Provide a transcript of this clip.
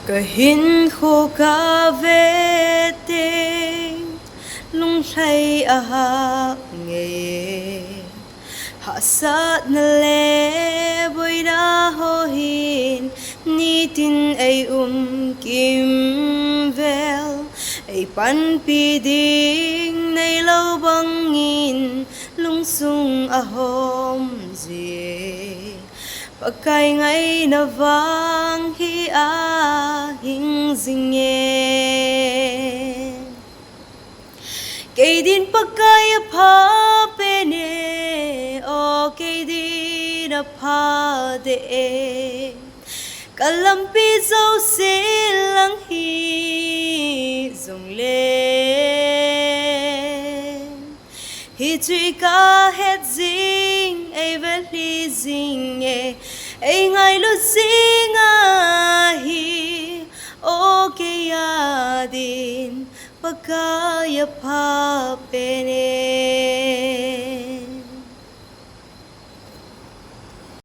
Kahin khô ca ve ting lung thay a ha nghe hạ sát na le bôi đa ho hin ni tin ay kim vel ay pan pi ding nay lâu bangin lung sung a hom zie pakai ngay na vang hi a hing zingen Keidin pakai aphai o Keidin aphai kalampi zo silang hi zong lên hi chui ca hết zing ai vel hi zing ai ngay lu zing hi o ke adin pakai aphai